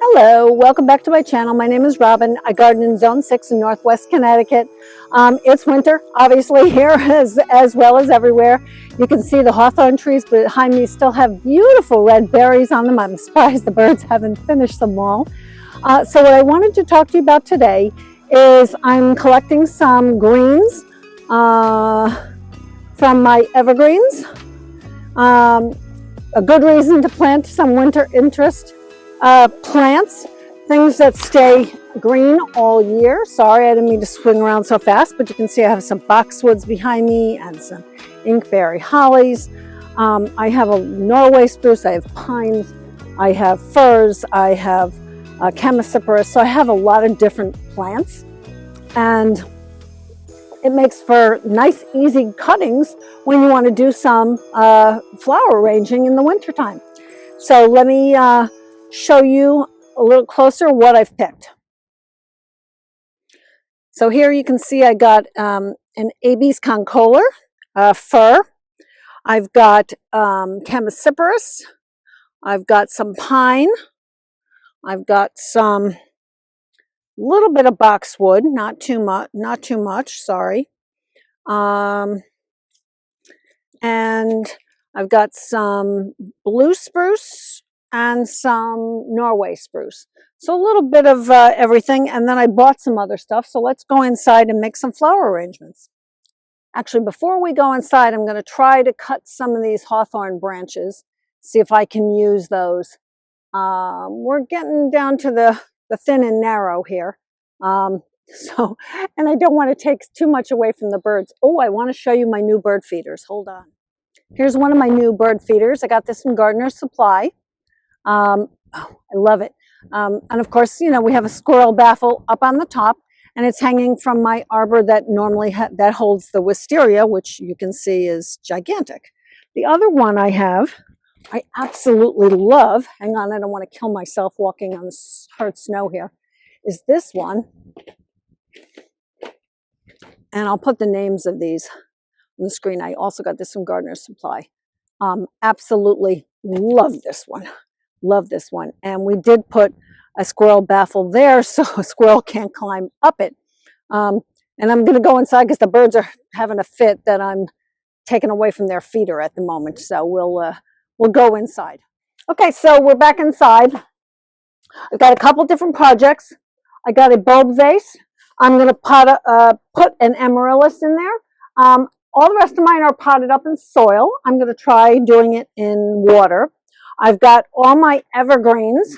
Hello, welcome back to my channel. My name is Robin. I garden in Zone 6 in Northwest Connecticut. It's winter, obviously, here as well as everywhere. You can see the hawthorn trees behind me still have beautiful red berries on them. I'm surprised the birds haven't finished them all. So what I wanted to talk to you about today is I'm collecting some greens from my evergreens. A good reason to plant some winter interest plants, things that stay green all year. Sorry, I didn't mean to swing around so fast, but you can see I have some boxwoods behind me and some inkberry hollies. I have a Norway spruce, I have pines, I have firs, I have chamaecyparis, so I have a lot of different plants, and it makes for nice, easy cuttings when you want to do some flower arranging in the wintertime. So let me show you a little closer what I've picked. So here you can see I got an Abies concolor, fir. I've got chamaecyparis. I've got some pine. I've got some little bit of boxwood, not too much, sorry. And I've got some blue spruce and some Norway spruce. So a little bit of everything, and then I bought some other stuff. So let's go inside and make some flower arrangements. Actually, before we go inside, I'm going to try to cut some of these hawthorn branches, see if I can use those. We're getting down to the thin and narrow here. And I don't want to take too much away from the birds. Oh, I want to show you my new bird feeders. Hold on. Here's one of my new bird feeders. I got this from Gardener's Supply. I love it. And of course, you know, we have a squirrel baffle up on the top, and it's hanging from my arbor that normally that holds the wisteria, which you can see is gigantic. The other one I have, I absolutely love, hang on, I don't want to kill myself walking on this hard snow here, is this one. And I'll put the names of these on the screen. I also got this from Gardener's Supply. Absolutely love this one. Love this one. And we did put a squirrel baffle there so a squirrel can't climb up it. And I'm going to go inside because the birds are having a fit that I'm taking away from their feeder at the moment. So we'll go inside. Okay, so we're back inside. I've got a couple different projects. I got a bulb vase. I'm going to put an amaryllis in there. All the rest of mine are potted up in soil. I'm going to try doing it in water. I've got all my evergreens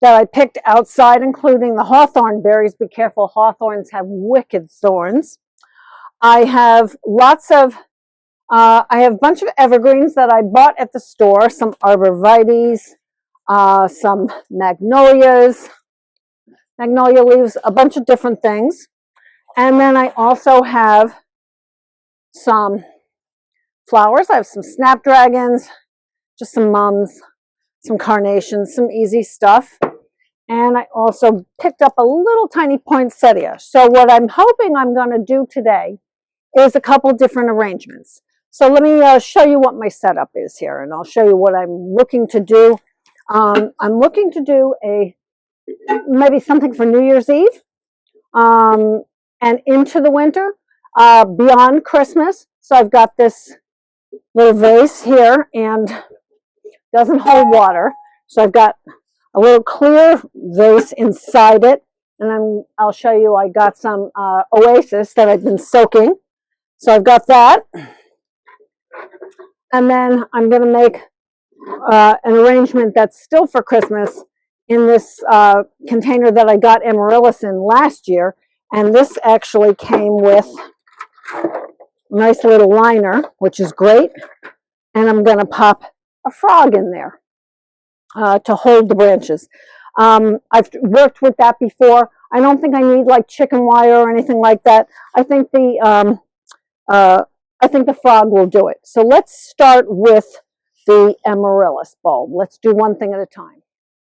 that I picked outside, including the hawthorn berries. Be careful, hawthorns have wicked thorns. I have I have a bunch of evergreens that I bought at the store, some arborvitaes, some magnolia leaves, a bunch of different things. And then I also have some flowers. I have some snapdragons, just some mums, some carnations, some easy stuff. And I also picked up a little tiny poinsettia. So what I'm hoping I'm going to do today is a couple different arrangements. So let me show you what my setup is here, and I'll show you what I'm looking to do. I'm looking to do maybe something for New Year's Eve and into the winter, beyond Christmas. So I've got this little vase here, and doesn't hold water. So I've got a little clear vase inside it, and I'll show you I got some oasis that I've been soaking. So I've got that. And then I'm going to make an arrangement that's still for Christmas in this container that I got amaryllis in last year. And this actually came with a nice little liner, which is great. And I'm going to pop a frog in there to hold the branches. I've worked with that before. I don't think I need like chicken wire or anything like that. I think the frog will do it. So let's start with the amaryllis bulb. Let's do one thing at a time.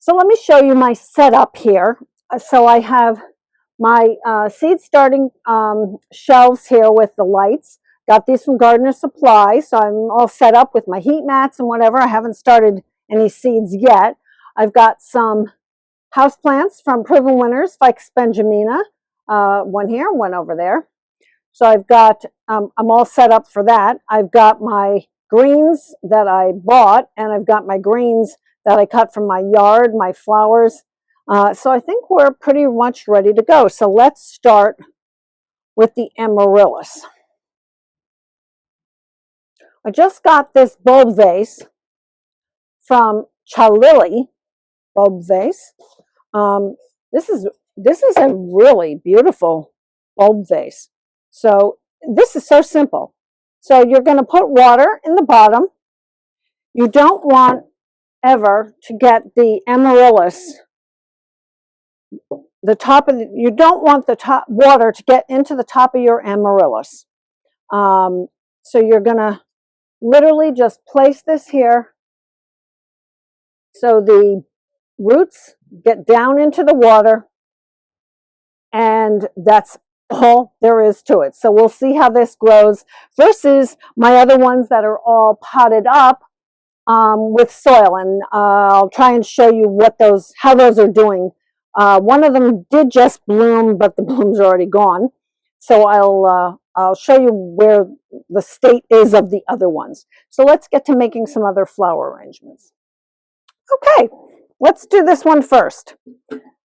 So let me show you my setup here. So I have my seed starting shelves here with the lights. Got these from Gardener's Supply, so I'm all set up with my heat mats and whatever. I haven't started any seeds yet. I've got some houseplants from Proven Winners, Ficus benjamina, one here, one over there. So I've got, I'm all set up for that. I've got my greens that I bought, and I've got my greens that I cut from my yard, my flowers. So I think we're pretty much ready to go. So let's start with the amaryllis. I just got this bulb vase from Amaryllis Bulb Vase. This is a really beautiful bulb vase. So this is so simple. So you're going to put water in the bottom. You don't want ever to get the amaryllis, you don't want the top water to get into the top of your amaryllis. So you're going to literally just place this here so the roots get down into the water, and that's all there is to it. So we'll see how this grows versus my other ones that are all potted up with soil, and I'll try and show you how those are doing. One of them did just bloom, but the blooms are already gone. So I'll show you where the state is of the other ones. So let's get to making some other flower arrangements. Okay, let's do this one first.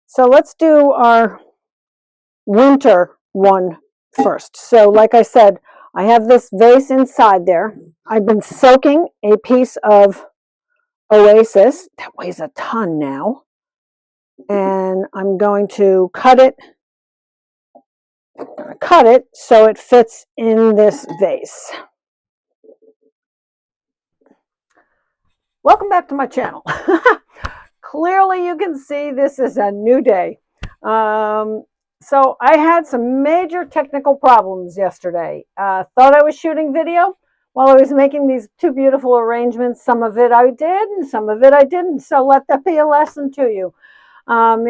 So let's do our winter one first. So like I said, I have this vase inside there. I've been soaking a piece of Oasis that weighs a ton now, and I'm going to cut it so it fits in this vase. Welcome back to my channel. Clearly you can see this is a new day. So I had some major technical problems yesterday. Thought I was shooting video while I was making these two beautiful arrangements. Some of it I did and some of it I didn't. So let that be a lesson to you. Even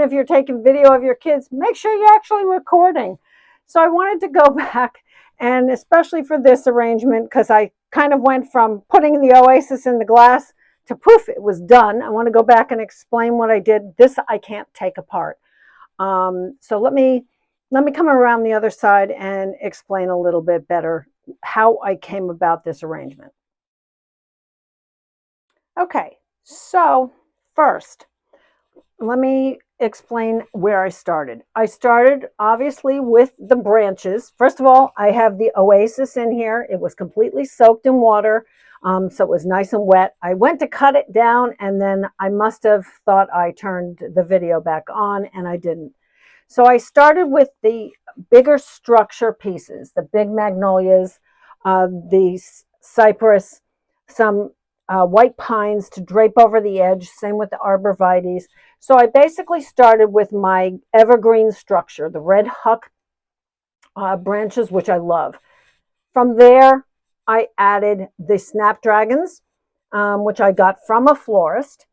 if you're taking video of your kids, make sure you're actually recording. So I wanted to go back, and especially for this arrangement, because I kind of went from putting the Oasis in the glass to poof, it was done. I want to go back and explain what I did. This I can't take apart. So let me come around the other side and explain a little bit better how I came about this arrangement. Okay, so first, let me explain where I started. I started obviously with the branches. First of all, I have the Oasis in here. It was completely soaked in water, so it was nice and wet. I went to cut it down, and then I must have thought I turned the video back on, and I didn't. So I started with the bigger structure pieces, the big magnolias, the cypress, some white pines to drape over the edge, same with the arborvitaes. So I basically started with my evergreen structure, the red huck branches, which I love. From there, I added the snapdragons, which I got from a florist,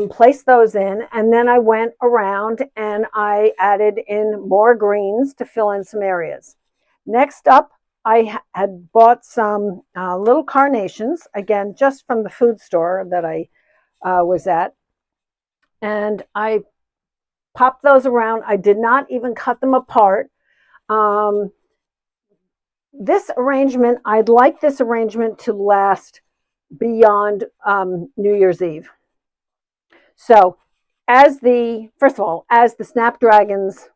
placed those in, and then I went around and I added in more greens to fill in some areas. Next up, I had bought some little carnations, again, just from the food store that I was at. And I popped those around. I did not even cut them apart. This arrangement, I'd like this arrangement to last beyond New Year's Eve. So first of all, as the snapdragons,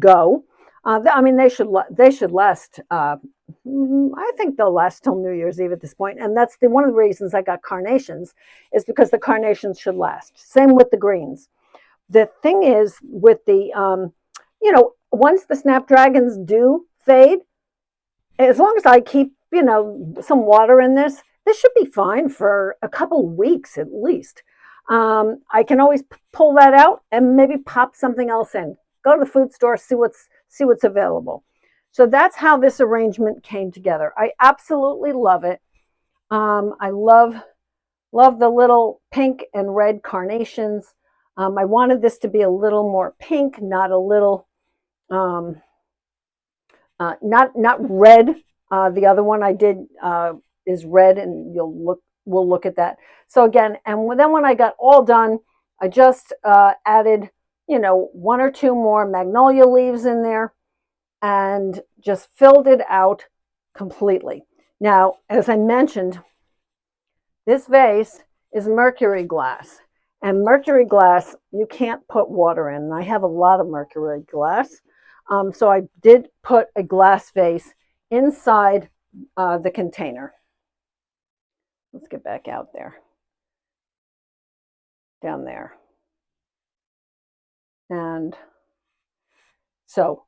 go, I mean, they should last. I think they'll last till New Year's Eve at this point, and that's one of the reasons I got carnations, is because the carnations should last. Same with the greens. The thing is with the, once the snapdragons do fade, as long as I keep, some water in this should be fine for a couple weeks at least. I can always pull that out and maybe pop something else in. Go to the food store, see what's available. So that's how this arrangement came together. I absolutely love it. I love the little pink and red carnations. I wanted this to be a little more pink, not a little, not red. The other one I did is red, and you'll we'll look at that. So again, and then when I got all done, I just added, you know, 1 or 2 more magnolia leaves in there and just filled it out completely. Now, as I mentioned, this vase is mercury glass. And mercury glass, you can't put water in. And I have a lot of mercury glass. So I did put a glass vase inside the container. Let's get back out there. Down there. And so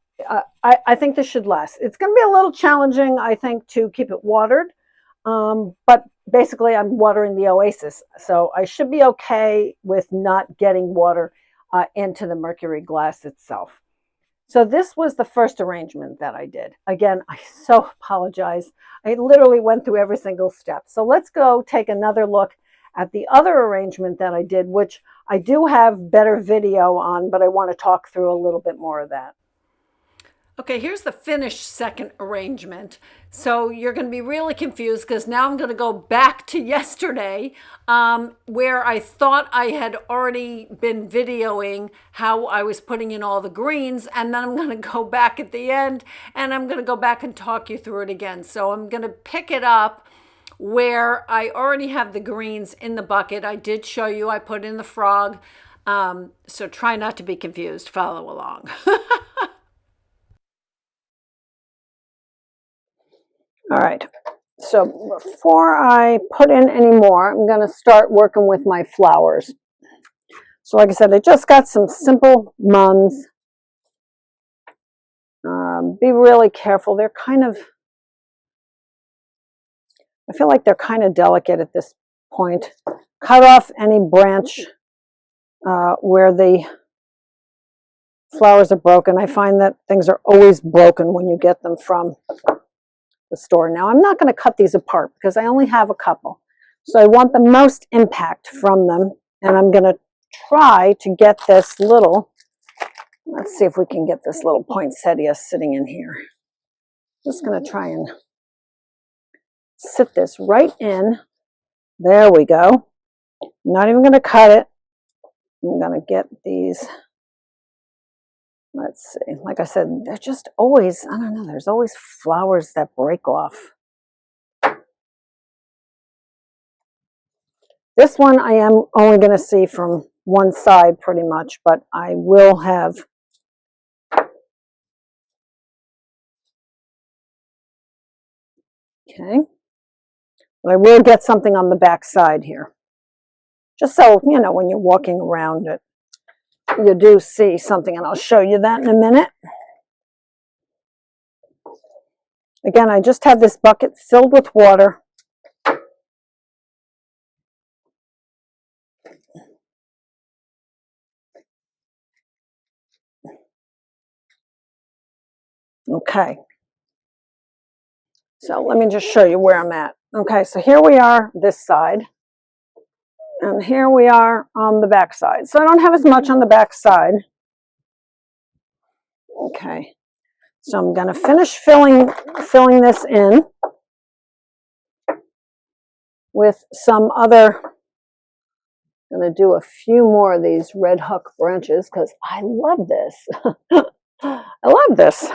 I think this should last. It's going to be a little challenging, I think, to keep it watered. But basically, I'm watering the oasis. So I should be okay with not getting water into the mercury glass itself. So this was the first arrangement that I did. Again, I so apologize. I literally went through every single step. So let's go take another look at the other arrangement that I did, which I do have better video on, but I want to talk through a little bit more of that. Okay, here's the finished second arrangement. So you're going to be really confused because now I'm going to go back to yesterday where I thought I had already been videoing how I was putting in all the greens, and then I'm going to go back at the end and I'm going to go back and talk you through it again. So I'm going to pick it up where I already have the greens in the bucket. I did show you I put in the frog. So try not to be confused. Follow along. All right, so before I put in any more, I'm going to start working with my flowers. So like I said, I just got some simple mums. Be really careful. They're kind of, I feel like they're kind of delicate at this point. Cut off any branch where the flowers are broken. I find that things are always broken when you get them from the store. Now, I'm not going to cut these apart because I only have a couple. So I want the most impact from them. And I'm going to try to get this little, let's see if we can get this little poinsettia sitting in here. Just going to try and sit this right in. There we go. I'm not even going to cut it. I'm going to get these. Let's see. Like I said, they're just always, I don't know, there's always flowers that break off. This one I am only going to see from one side pretty much, but I will have okay. But I will get something on the back side here. Just so, you know, when you're walking around it, you do see something, and I'll show you that in a minute. Again, I just have this bucket filled with water. Okay. So let me just show you where I'm at. Okay, so here we are this side. And here we are on the back side. So I don't have as much on the back side. Okay. So I'm going to finish filling this in with some other, I'm going to do a few more of these red hook branches because I love this. I love this.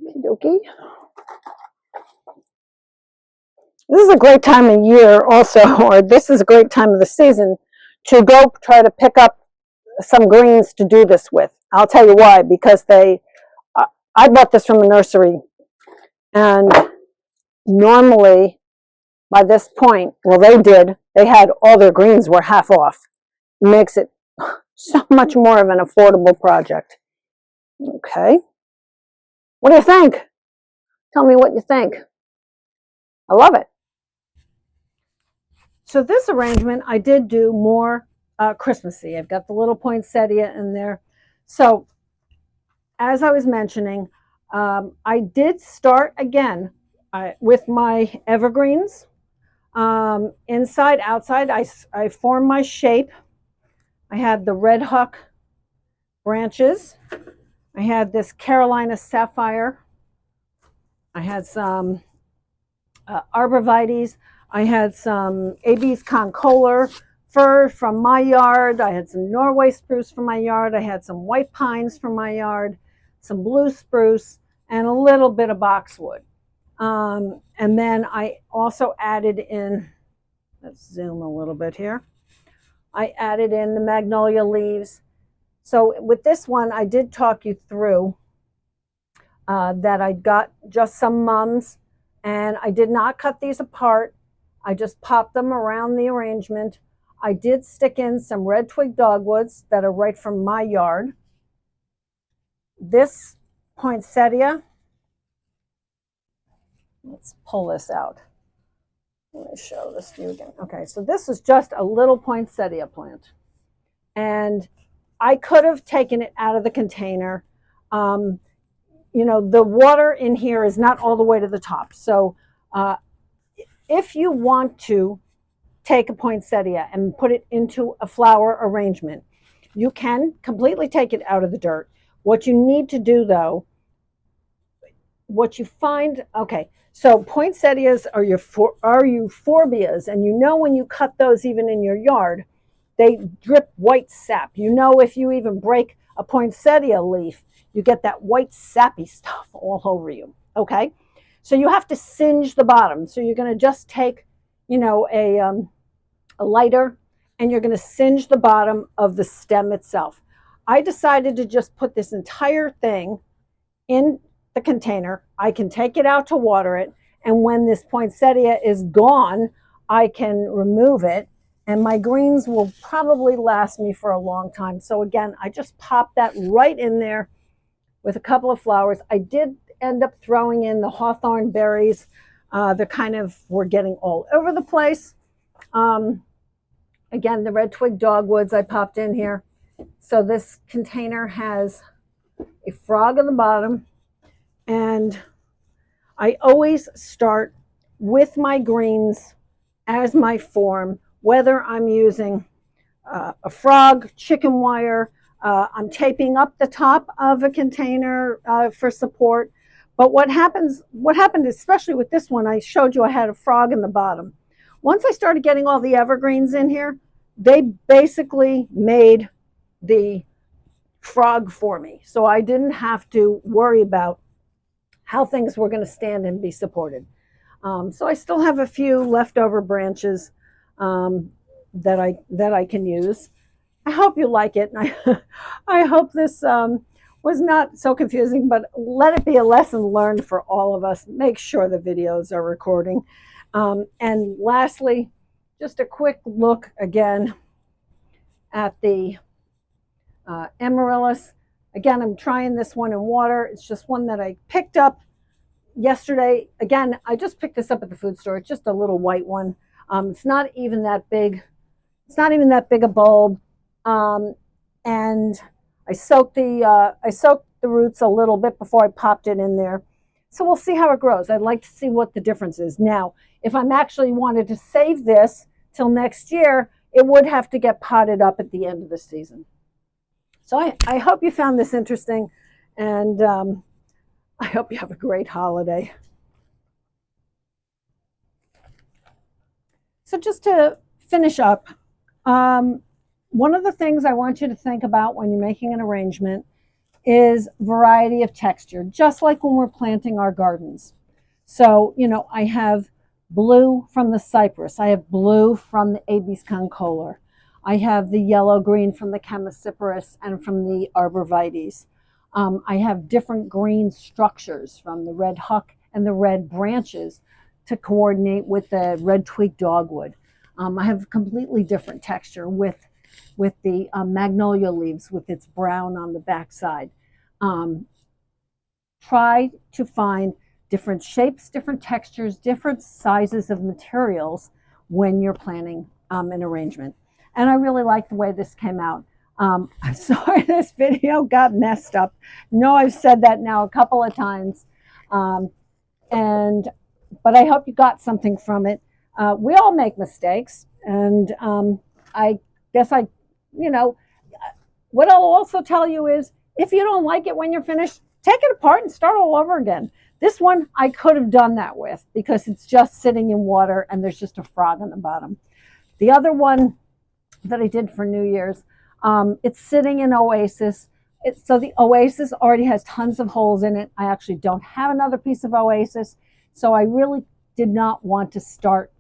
Okey-dokey. This is a great time of year also, or this is a great time of the season to go try to pick up some greens to do this with. I'll tell you why, because I bought this from a nursery, and normally by this point, well, they had all their greens were half off. It makes it so much more of an affordable project. Okay. What do you think? Tell me what you think. I love it. So this arrangement, I did do more Christmassy. I've got the little poinsettia in there. So as I was mentioning, I did start again with my evergreens. Inside, outside, I formed my shape. I had the red huck branches. I had this Carolina sapphire. I had some arborvitaes. I had some AB's concolor fir from my yard. I had some Norway spruce from my yard. I had some white pines from my yard, some blue spruce, and a little bit of boxwood. And then I also added in, let's zoom a little bit here. I added in the magnolia leaves. So with this one, I did talk you through that I got just some mums, and I did not cut these apart. I just popped them around the arrangement. I did stick in some red twig dogwoods that are right from my yard. This poinsettia, let's pull this out. Let me show this to you again. Okay, so this is just a little poinsettia plant. And I could have taken it out of the container. You know, the water in here is not all the way to the top. So if you want to take a poinsettia and put it into a flower arrangement, you can completely take it out of the dirt. What you need to do, though, what you find, okay, so poinsettias are euphorbias, and you know when you cut those even in your yard, they drip white sap. You know, if you even break a poinsettia leaf, you get that white sappy stuff all over you, okay? So you have to singe the bottom. So you're going to just take, you know, a lighter, and you're going to singe the bottom of the stem itself. I decided to just put this entire thing in the container. I can take it out to water it, and when this poinsettia is gone, I can remove it, and my greens will probably last me for a long time. So again, I just popped that right in there with a couple of flowers. I did end up throwing in the hawthorn berries. They kind of were getting all over the place. Again, the red twig dogwoods I popped in here. So this container has a frog on the bottom, and I always start with my greens as my form, whether I'm using a frog, chicken wire, I'm taping up the top of a container for support. But what happened, especially with this one, I showed you I had a frog in the bottom. Once I started getting all the evergreens in here, they basically made the frog for me. So I didn't have to worry about how things were going to stand and be supported. So I still have a few leftover branches that I can use. I hope you like it, and I hope this was not so confusing, but let it be a lesson learned for all of us. Make sure the videos are recording. And lastly, just a quick look again at the Amaryllis. Again, I'm trying this one in water. It's just one that I picked up yesterday. Again, I just picked this up at the food store. It's just a little white one. It's not even that big. It's not even that big a bulb. And I soaked the roots a little bit before I popped it in there. So we'll see how it grows. I'd like to see what the difference is. Now, if I'm actually wanted to save this till next year, it would have to get potted up at the end of the season. So I hope you found this interesting, and I hope you have a great holiday. So just to finish up, one of the things I want you to think about when you're making an arrangement is variety of texture, just like when we're planting our gardens. So, you know, I have blue from the cypress. I have blue from the Abies concolor. I have the yellow-green from the chamaecyparis and from the arborvitaes. I have different green structures from the red huck and the red branches to coordinate with the red twig dogwood. I have completely different texture with the magnolia leaves with its brown on the backside. Try to find different shapes, different textures, different sizes of materials when you're planning an arrangement. And I really like the way this came out. I'm sorry this video got messed up. No, I've said that now a couple of times. But I hope you got something from it. We all make mistakes, and I guess you know, what I'll also tell you is, if you don't like it when you're finished, take it apart and start all over again. This one I could have done that with because it's just sitting in water and there's just a frog on the bottom. The other one that I did for New Year's, it's sitting in Oasis. So the Oasis already has tons of holes in it. I actually don't have another piece of Oasis, so I really did not want to start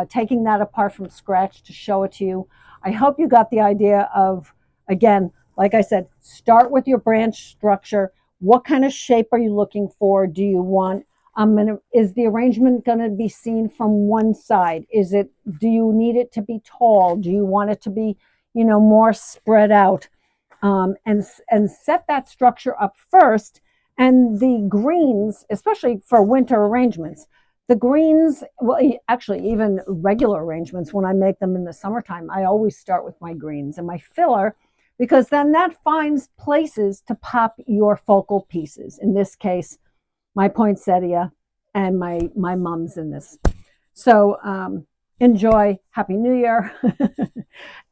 taking that apart from scratch to show it to you. I hope you got the idea of, again, like I said, start with your branch structure. What kind of shape are you looking for? Do you want, is the arrangement going to be seen from one side? Do you need it to be tall? Do you want it to be, more spread out? And set that structure up first. And the greens, especially for winter arrangements, the greens, well, actually even regular arrangements, when I make them in the summertime, I always start with my greens and my filler, because then that finds places to pop your focal pieces. In this case, my poinsettia and my mums in this. So enjoy. Happy New Year.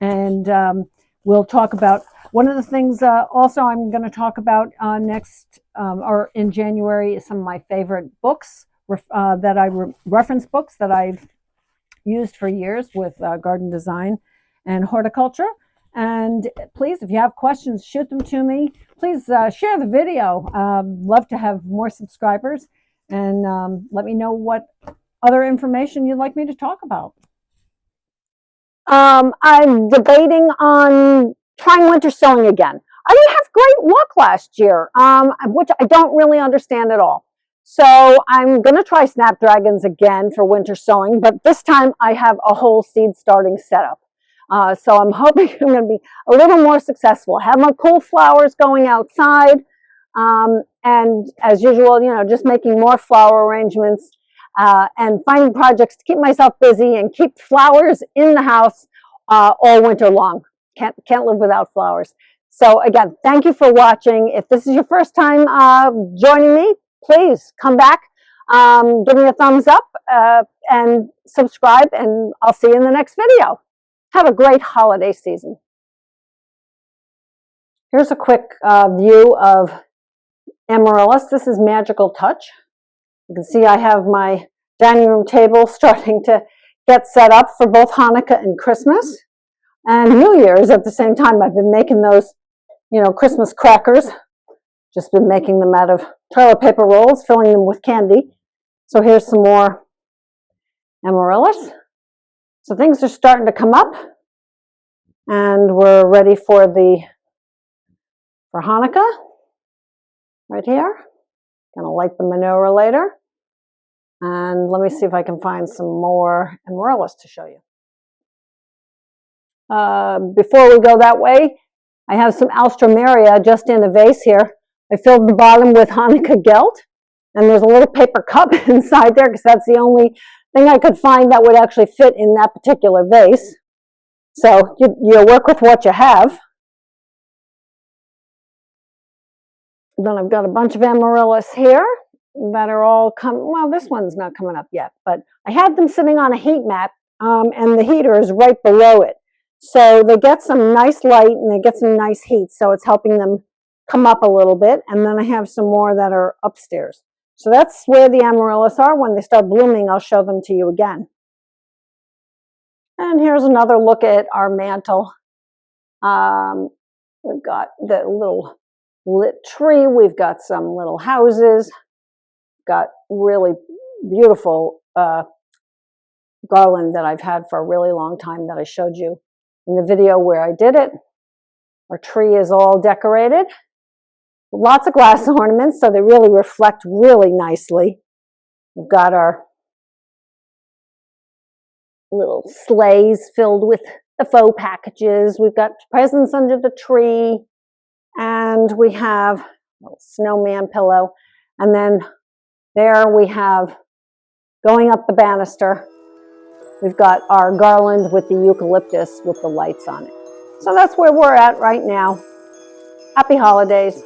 And we'll talk about one of the things also I'm going to talk about next or in January is some of my favorite books that I reference books that I've used for years with garden design and horticulture. And please, if you have questions, shoot them to me. Please share the video. Love to have more subscribers, and let me know what other information you'd like me to talk about. I'm debating on trying winter sowing again. I didn't have great luck last year, which I don't really understand at all. So I'm going to try snapdragons again for winter sowing, but this time I have a whole seed starting setup. So I'm hoping I'm going to be a little more successful. Have my cool flowers going outside, and as usual, just making more flower arrangements and finding projects to keep myself busy and keep flowers in the house all winter long. Can't live without flowers. So again, thank you for watching. If this is your first time joining me, please come back, give me a thumbs up, and subscribe, and I'll see you in the next video. Have a great holiday season. Here's a quick view of Amaryllis. This is Magical Touch. You can see I have my dining room table starting to get set up for both Hanukkah and Christmas and New Year's at the same time. I've been making those, Christmas crackers. Just been making them out of toilet paper rolls, filling them with candy. So here's some more Amaryllis. So things are starting to come up, and we're ready for Hanukkah right here. Gonna light the menorah later. And let me see if I can find some more Amaryllis to show you. Before we go that way, I have some Alstroemeria just in a vase here. I filled the bottom with Hanukkah gelt, and there's a little paper cup inside there because that's the only thing I could find that would actually fit in that particular vase. So you work with what you have. Then I've got a bunch of Amaryllis here that are all well, this one's not coming up yet, but I had them sitting on a heat mat, and the heater is right below it. So they get some nice light and they get some nice heat, so it's helping them come up a little bit. And then I have some more that are upstairs. So that's where the Amaryllis are. When they start blooming, I'll show them to you again. And here's another look at our mantle. We've got the little lit tree. We've got some little houses. Got really beautiful garland that I've had for a really long time that I showed you in the video where I did it. Our tree is all decorated. Lots of glass ornaments, so they really reflect really nicely. We've got our little sleighs filled with the faux packages. We've got presents under the tree, and we have a little snowman pillow. And then there we have, going up the banister, we've got our garland with the eucalyptus with the lights on it. So that's where we're at right now. Happy holidays.